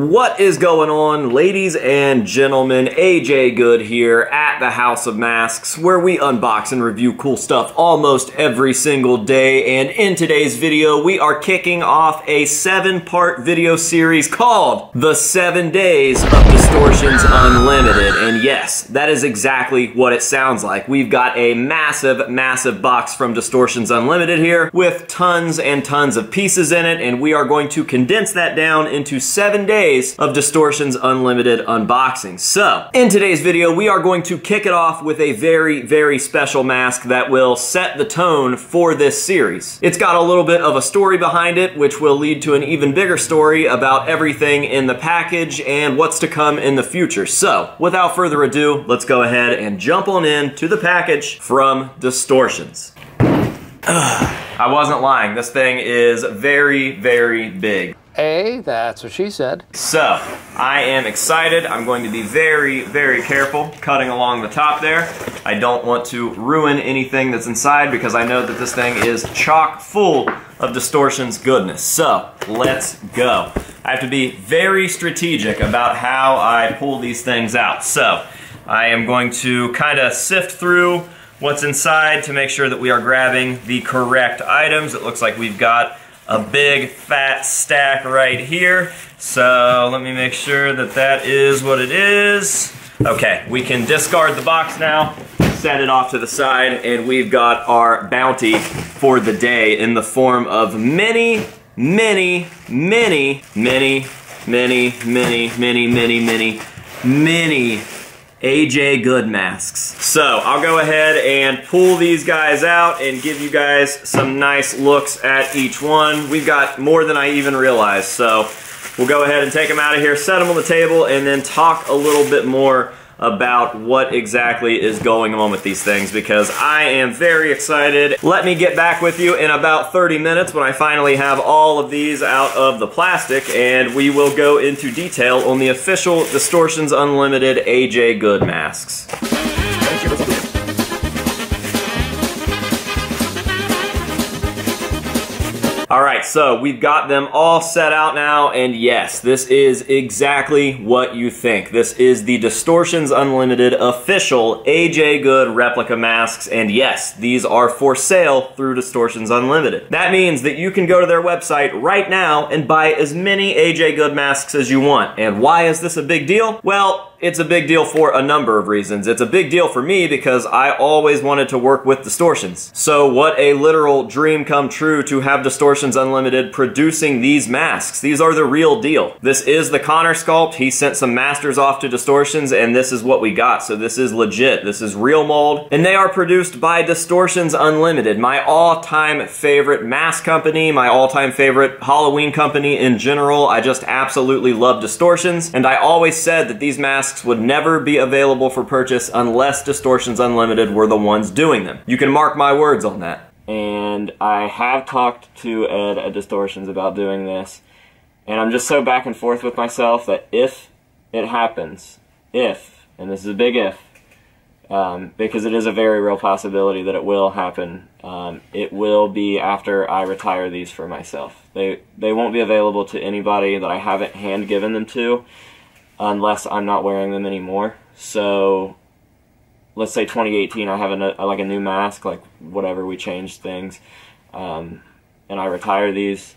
What is going on, ladies and gentlemen? AJ Good here at the House of Masks, where we unbox and review cool stuff almost every single day. And in today's video, we are kicking off a 7-part video series called The 7 Days of Distortions Unlimited. And yes, that is exactly what it sounds like. We've got a massive, massive box from Distortions Unlimited here with tons and tons of pieces in it, and we are going to condense that down into 7 days of Distortions Unlimited unboxing. So, in today's video, we are going to kick it off with a very, very special mask that will set the tone for this series. It's got a little bit of a story behind it, which will lead to an even bigger story about everything in the package and what's to come in the future. So, without further ado, let's go ahead and jump on in to the package from Distortions. I wasn't lying. This thing is very, very big. Hey, that's what she said. So, I am excited. I'm going to be very, very careful cutting along the top there. I don't want to ruin anything that's inside because I know that this thing is chock full of Distortions goodness. So, let's go. I have to be very strategic about how I pull these things out. So, I am going to kind of sift through what's inside to make sure that we are grabbing the correct items. It looks like we've got a big fat stack right here. So let me make sure that that is what it is. Okay, we can discard the box now, set it off to the side, and we've got our bounty for the day in the form of many, many, many, many, many, many, many, many, many, many AJ Good masks. So I'll go ahead and pull these guys out and give you guys some nice looks at each one. We've got more than I even realized, so we'll go ahead and take them out of here, set them on the table, and then talk a little bit more about what exactly is going on with these things, because I am very excited. Let me get back with you in about 30 minutes when I finally have all of these out of the plastic, and we will go into detail on the official Distortions Unlimited AJ Good masks. Alright, so we've got them all set out now, and yes, this is exactly what you think. This is the Distortions Unlimited official AJ Good replica masks, and yes, these are for sale through Distortions Unlimited. That means that you can go to their website right now and buy as many AJ Good masks as you want. And why is this a big deal? Well, it's a big deal for a number of reasons. It's a big deal for me because I always wanted to work with Distortions. So what a literal dream come true to have Distortions Unlimited producing these masks. These are the real deal. This is the Connor sculpt. He sent some masters off to Distortions, and this is what we got. So this is legit. This is real mold. And they are produced by Distortions Unlimited, my all-time favorite mask company, my all-time favorite Halloween company in general. I just absolutely love Distortions, and I always said that these masks would never be available for purchase unless Distortions Unlimited were the ones doing them. You can mark my words on that. And I have talked to Ed at Distortions about doing this, and I'm just so back and forth with myself that if it happens, and this is a big if, because it is a very real possibility that it will happen, it will be after I retire these for myself. They won't be available to anybody that I haven't hand-given them to, unless I'm not wearing them anymore. So let's say 2018 I have like a new mask, like whatever, we changed things, and I retire these,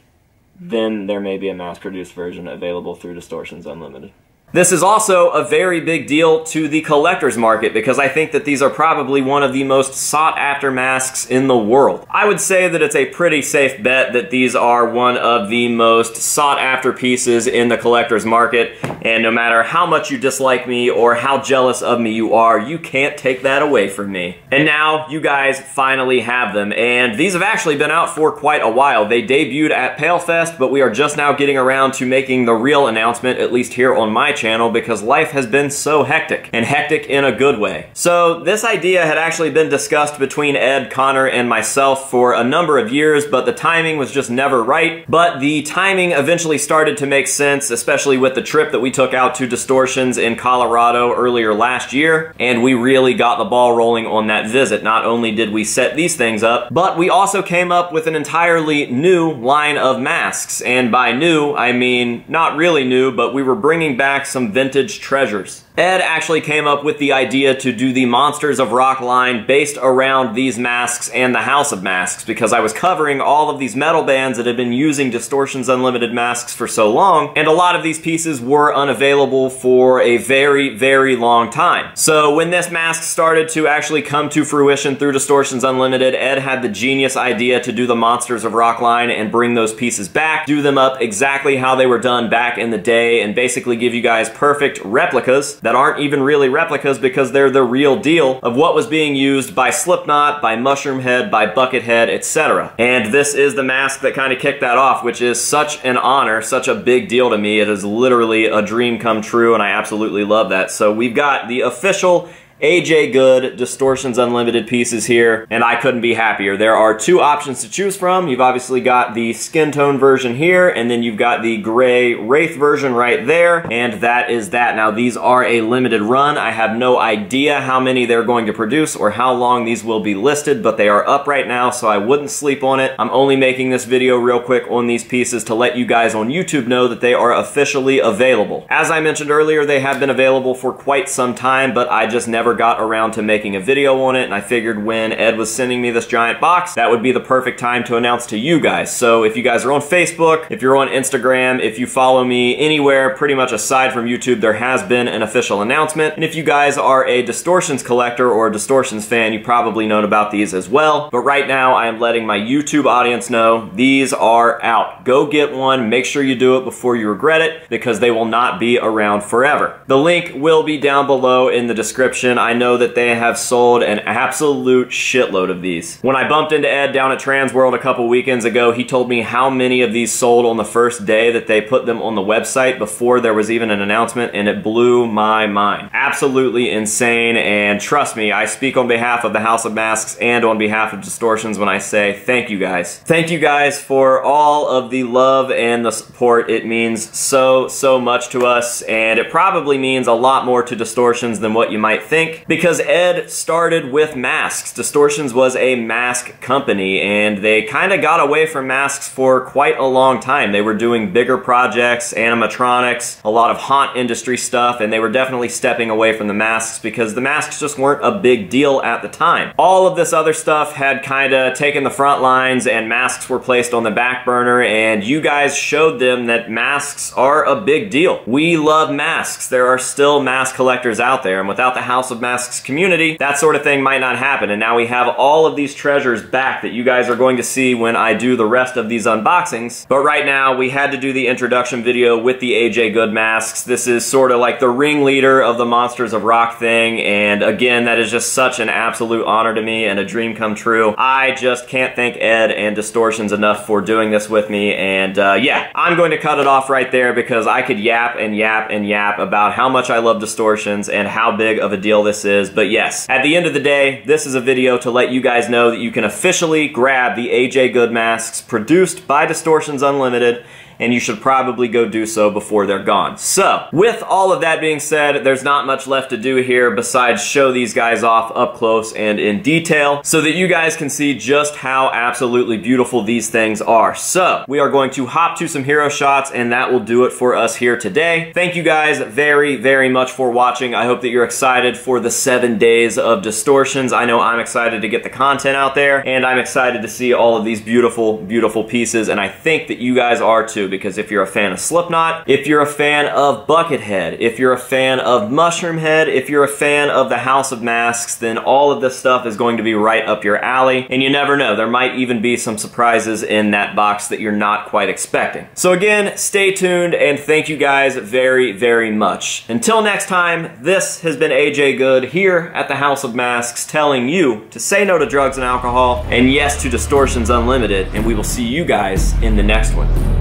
then there may be a mass-produced version available through Distortions Unlimited. This is also a very big deal to the collector's market because I think that these are probably one of the most sought-after masks in the world. I would say that it's a pretty safe bet that these are one of the most sought-after pieces in the collector's market, and no matter how much you dislike me or how jealous of me you are, you can't take that away from me. And now, you guys finally have them, and these have actually been out for quite a while. They debuted at PaleFest, but we are just now getting around to making the real announcement, at least here on my channel because life has been so hectic, and hectic in a good way. So this idea had actually been discussed between Ed, Connor, and myself for a number of years, but the timing was just never right. But the timing eventually started to make sense, especially with the trip that we took out to Distortions in Colorado earlier last year, and we really got the ball rolling on that visit. Not only did we set these things up, but we also came up with an entirely new line of masks. And by new, I mean not really new, but we were bringing back some vintage treasures. Ed actually came up with the idea to do the Monsters of Rock line based around these masks and the House of Masks, because I was covering all of these metal bands that had been using Distortions Unlimited masks for so long, and a lot of these pieces were unavailable for a very, very long time. So when this mask started to actually come to fruition through Distortions Unlimited, Ed had the genius idea to do the Monsters of Rock line and bring those pieces back, do them up exactly how they were done back in the day, and basically give you guys perfect replicas that aren't even really replicas because they're the real deal of what was being used by Slipknot, by Mushroomhead, by Buckethead, etc. And this is the mask that kind of kicked that off, which is such an honor, such a big deal to me. It is literally a dream come true, and I absolutely love that. So we've got the official AJ Good Distortions Unlimited pieces here, and I couldn't be happier. There are two options to choose from. You've obviously got the skin tone version here, and then you've got the gray Wraith version right there, and that is that. Now, these are a limited run. I have no idea how many they're going to produce or how long these will be listed, but they are up right now, so I wouldn't sleep on it. I'm only making this video real quick on these pieces to let you guys on YouTube know that they are officially available. As I mentioned earlier, they have been available for quite some time, but I just never got around to making a video on it, and I figured when Ed was sending me this giant box, that would be the perfect time to announce to you guys. So if you guys are on Facebook, if you're on Instagram, if you follow me anywhere pretty much aside from YouTube, there has been an official announcement. And if you guys are a Distortions collector or a Distortions fan, you probably known about these as well. But right now, I am letting my YouTube audience know these are out. Go get one. Make sure you do it before you regret it, because they will not be around forever. The link will be down below in the description. I know that they have sold an absolute shitload of these. When I bumped into Ed down at Transworld a couple weekends ago, he told me how many of these sold on the first day that they put them on the website before there was even an announcement, and it blew my mind. Absolutely insane, and trust me, I speak on behalf of the House of Masks and on behalf of Distortions when I say thank you guys. Thank you guys for all of the love and the support. It means so, so much to us, and it probably means a lot more to Distortions than what you might think, because Ed started with masks. Distortions was a mask company, and they kind of got away from masks for quite a long time. They were doing bigger projects, animatronics, a lot of haunt industry stuff, and they were definitely stepping away from the masks because the masks just weren't a big deal at the time. All of this other stuff had kind of taken the front lines, and masks were placed on the back burner, and you guys showed them that masks are a big deal. We love masks. There are still mask collectors out there, and without the House of Masks community, that sort of thing might not happen. And now we have all of these treasures back that you guys are going to see when I do the rest of these unboxings. But right now, we had to do the introduction video with the AJ Good masks. This is sort of like the ringleader of the Monsters of Rock thing, and again, that is just such an absolute honor to me and a dream come true. I just can't thank Ed and Distortions enough for doing this with me, and yeah, I'm going to cut it off right there because I could yap and yap and yap about how much I love Distortions and how big of a deal this is. But yes, at the end of the day, this is a video to let you guys know that you can officially grab the AJ Good masks produced by Distortions Unlimited, and you should probably go do so before they're gone. So, with all of that being said, there's not much left to do here besides show these guys off up close and in detail so that you guys can see just how absolutely beautiful these things are. So, we are going to hop to some hero shots, and that will do it for us here today. Thank you guys very, very much for watching. I hope that you're excited for the 7 days of Distortions. I know I'm excited to get the content out there, and I'm excited to see all of these beautiful, beautiful pieces, and I think that you guys are too, because if you're a fan of Slipknot, if you're a fan of Buckethead, if you're a fan of Mushroomhead, if you're a fan of the House of Masks, then all of this stuff is going to be right up your alley, and you never know, there might even be some surprises in that box that you're not quite expecting. So again, stay tuned, and thank you guys very, very much. Until next time, this has been AJ Good here at the House of Masks telling you to say no to drugs and alcohol, and yes to Distortions Unlimited, and we will see you guys in the next one.